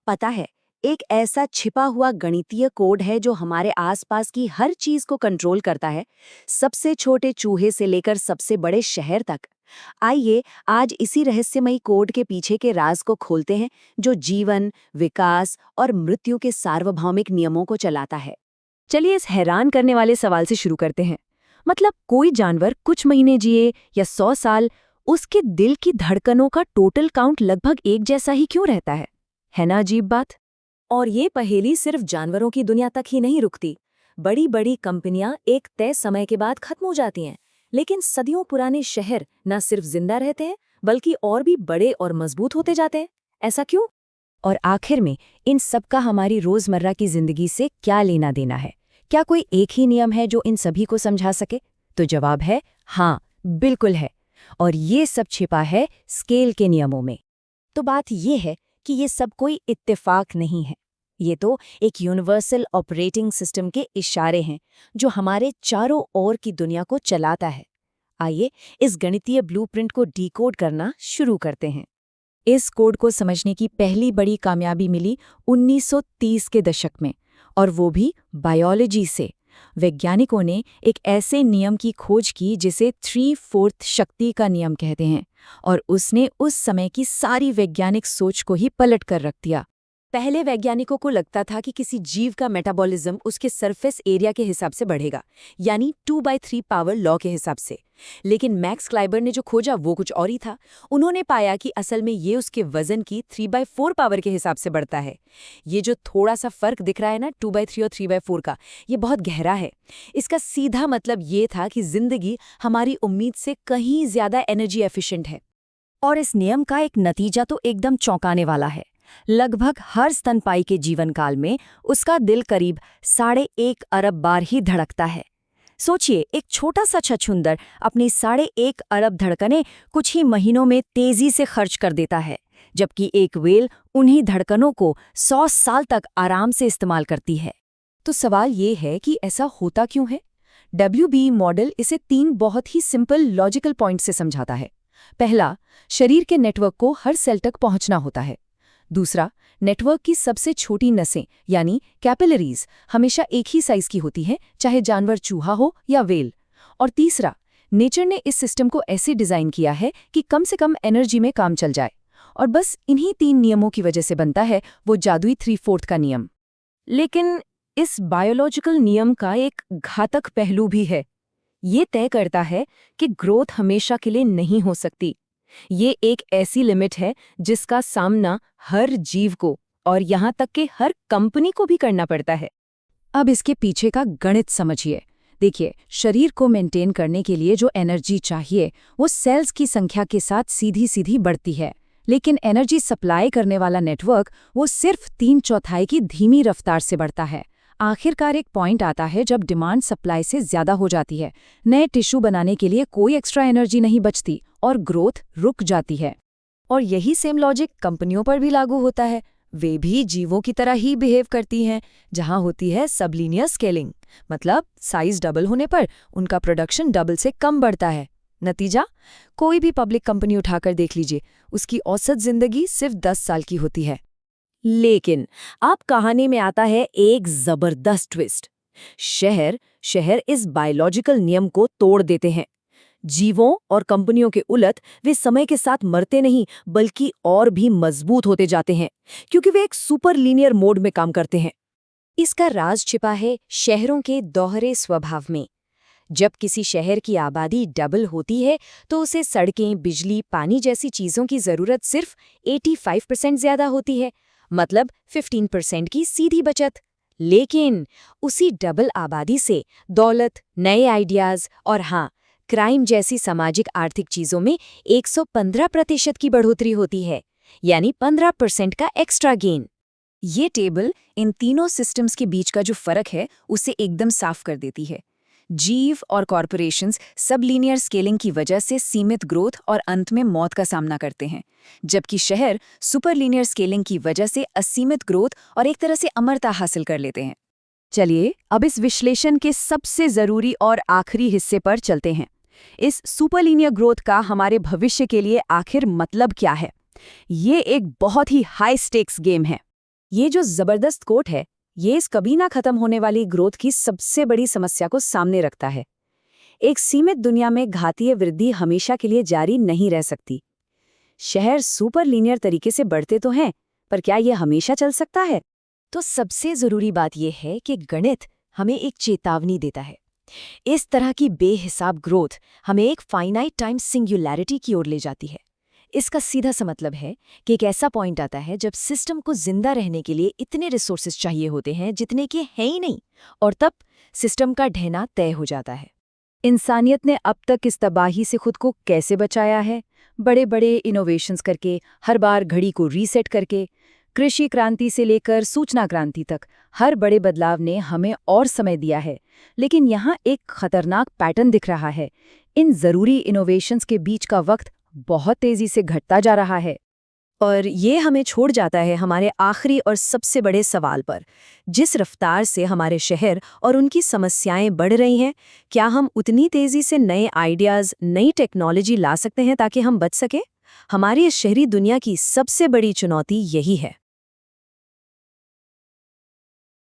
पता है, एक ऐसा छिपा हुआ गणितीय कोड है जो हमारे आसपास की हर चीज को कंट्रोल करता है, सबसे छोटे चूहे से लेकर सबसे बड़े शहर तक। आइए आज इसी रहस्यमयी कोड के पीछे के राज को खोलते हैं, जो जीवन, विकास और मृत्यु के सार्वभौमिक नियमों को चलाता है। चलिए इस हैरान करने वाले सवाल से शुरू करते हैं। मतलब कोई जानवर कुछ महीने जिए या 100 साल, उसके दिल की धड़कनों का टोटल काउंट लगभग एक जैसा ही क्यों रहता है ना अजीब बात? और ये पहेली सिर्फ जानवरों की दुनिया तक ही नहीं रुकती। बड़ी बड़ी कंपनियां एक तय समय के बाद खत्म हो जाती हैं, लेकिन सदियों पुराने शहर न सिर्फ जिंदा रहते हैं बल्कि और भी बड़े और मजबूत होते जाते हैं। ऐसा क्यों? और आखिर में इन सब का हमारी रोजमर्रा की जिंदगी से क्या लेना देना है? क्या कोई एक ही नियम है जो इन सभी को समझा सके? तो जवाब है हाँ, बिल्कुल है। और ये सब छिपा है स्केल के नियमों में। तो बात ये है कि ये सब कोई इत्तेफाक नहीं है। ये तो एक यूनिवर्सल ऑपरेटिंग सिस्टम के इशारे हैं जो हमारे चारों ओर की दुनिया को चलाता है। आइए इस गणितीय ब्लूप्रिंट को डिकोड करना शुरू करते हैं। इस कोड को समझने की पहली बड़ी कामयाबी मिली 1930 के दशक में, और वो भी बायोलॉजी से। वैज्ञानिकों ने एक ऐसे नियम की खोज की जिसे 3/4 शक्ति का नियम कहते हैं, और उसने उस समय की सारी वैज्ञानिक सोच को ही पलट कर रख दिया। पहले वैज्ञानिकों को लगता था कि किसी जीव का मेटाबॉलिज्म उसके सरफेस एरिया के हिसाब से बढ़ेगा, यानी 2/3 पावर लॉ के हिसाब से। लेकिन मैक्स क्लाइबर ने जो खोजा वो कुछ और ही था। उन्होंने पाया कि असल में ये उसके वजन की 3/4 पावर के हिसाब से बढ़ता है। ये जो थोड़ा सा फर्क दिख रहा है ना 2/3 और 3/4 का, ये बहुत गहरा है। इसका सीधा मतलब ये था कि जिंदगी हमारी उम्मीद से कहीं ज्यादा एनर्जी एफिशिएंट है। और इस नियम का एक नतीजा तो एकदम चौंकाने वाला है। लगभग हर स्तनपाई के जीवन काल में उसका दिल करीब 1.5 अरब बार ही धड़कता है। सोचिए, एक छोटा सा छछूंदर अपनी 1.5 अरब धड़कनें कुछ ही महीनों में तेजी से खर्च कर देता है, जबकि एक व्हेल उन्हीं धड़कनों को 100 साल तक आराम से इस्तेमाल करती है। तो सवाल ये है कि ऐसा होता क्यों है? WBE मॉडल इसे 3 बहुत ही सिंपल लॉजिकल पॉइंट से समझाता है। पहला, शरीर के नेटवर्क को हर सेल तक पहुंचना होता है। दूसरा, नेटवर्क की सबसे छोटी नसें यानी कैपिलरीज हमेशा एक ही साइज की होती हैं, चाहे जानवर चूहा हो या व्हेल। और तीसरा, नेचर ने इस सिस्टम को ऐसे डिजाइन किया है कि कम से कम एनर्जी में काम चल जाए। और बस इन्हीं 3 नियमों की वजह से बनता है वो जादुई 3/4 का नियम। लेकिन इस बायोलॉजिकल नियम का एक घातक पहलू भी है। ये तय करता है कि ग्रोथ हमेशा के लिए नहीं हो सकती। ये एक ऐसी लिमिट है जिसका सामना हर जीव को और यहाँ तक कि हर कंपनी को भी करना पड़ता है। अब इसके पीछे का गणित समझिए। देखिए, शरीर को मेंटेन करने के लिए जो एनर्जी चाहिए वो सेल्स की संख्या के साथ सीधी सीधी बढ़ती है, लेकिन एनर्जी सप्लाई करने वाला नेटवर्क वो सिर्फ 3/4 की धीमी रफ्तार से बढ़ता है। आखिरकार एक पॉइंट आता है जब डिमांड सप्लाई से ज्यादा हो जाती है, नए टिश्यू बनाने के लिए कोई एक्स्ट्रा एनर्जी नहीं बचती और ग्रोथ रुक जाती है। और यही सेम लॉजिक कंपनियों पर भी लागू होता है। वे भी जीवों की तरह ही बिहेव करती हैं, जहां होती है सबलीनियर स्केलिंग, मतलब साइज डबल होने पर उनका प्रोडक्शन डबल से कम बढ़ता है। नतीजा, कोई भी पब्लिक कंपनी उठाकर देख लीजिए, उसकी औसत जिंदगी सिर्फ 10 साल की होती है। लेकिन अब कहानी में आता है एक जबरदस्त ट्विस्ट। शहर इस बायोलॉजिकल नियम को तोड़ देते हैं। जीवों और कंपनियों के उलट वे समय के साथ मरते नहीं बल्कि और भी मजबूत होते जाते हैं, क्योंकि वे एक सुपर लीनियर मोड में काम करते हैं। इसका राज छिपा है शहरों के दोहरे स्वभाव में। जब किसी शहर की आबादी डबल होती है तो उसे सड़कें, बिजली, पानी जैसी चीजों की जरूरत सिर्फ 85% ज्यादा होती है, मतलब 15% की सीधी बचत। लेकिन उसी डबल आबादी से दौलत, नए आइडियाज और हाँ, क्राइम जैसी सामाजिक आर्थिक चीजों में 115% की बढ़ोतरी होती है, यानी 15% का एक्स्ट्रा गेन। ये टेबल इन तीनों सिस्टम्स के बीच का जो फर्क है उसे एकदम साफ कर देती है। जीव और कॉरपोरेशंस सब लीनियर स्केलिंग की वजह से सीमित ग्रोथ और अंत में मौत का सामना करते हैं, जबकि शहर सुपर लीनियर स्केलिंग की वजह से असीमित ग्रोथ और एक तरह से अमरता हासिल कर लेते हैं। चलिए अब इस विश्लेषण के सबसे जरूरी और आखिरी हिस्से पर चलते हैं। इस सुपरलीनियर ग्रोथ का हमारे भविष्य के लिए आखिर मतलब क्या है? ये एक बहुत ही हाई स्टेक्स गेम है। ये जो जबरदस्त कोट है, ये इस कभी ना खत्म होने वाली ग्रोथ की सबसे बड़ी समस्या को सामने रखता है। एक सीमित दुनिया में घातीय वृद्धि हमेशा के लिए जारी नहीं रह सकती। शहर सुपर लीनियर तरीके से बढ़ते तो हैं, पर क्या ये हमेशा चल सकता है? तो सबसे जरूरी बात यह है कि गणित हमें एक चेतावनी देता है। इस तरह की बेहिसाब ग्रोथ हमें एक फाइनाइट टाइम सिंगुलैरिटी की ओर ले जाती है। इसका सीधा सा मतलब है कि एक ऐसा पॉइंट आता है जब सिस्टम को जिंदा रहने के लिए इतने रिसोर्सेज चाहिए होते हैं जितने के हैं ही नहीं, और तब सिस्टम का ढहना तय हो जाता है। इंसानियत ने अब तक इस तबाही से खुद को कैसे बचाया है? बड़े बड़े इनोवेशंस करके, हर बार घड़ी को रीसेट करके। कृषि क्रांति से लेकर सूचना क्रांति तक हर बड़े बदलाव ने हमें और समय दिया है, लेकिन यहाँ एक खतरनाक पैटर्न दिख रहा है। इन जरूरी इनोवेशंस के बीच का वक्त बहुत तेजी से घटता जा रहा है। और ये हमें छोड़ जाता है हमारे आखिरी और सबसे बड़े सवाल पर। जिस रफ्तार से हमारे शहर और उनकी समस्याएं बढ़ रही हैं, क्या हम उतनी तेजी से नए आइडियाज़, नई टेक्नोलॉजी ला सकते हैं ताकि हम बच सकें? हमारी इस शहरी दुनिया की सबसे बड़ी चुनौती यही है।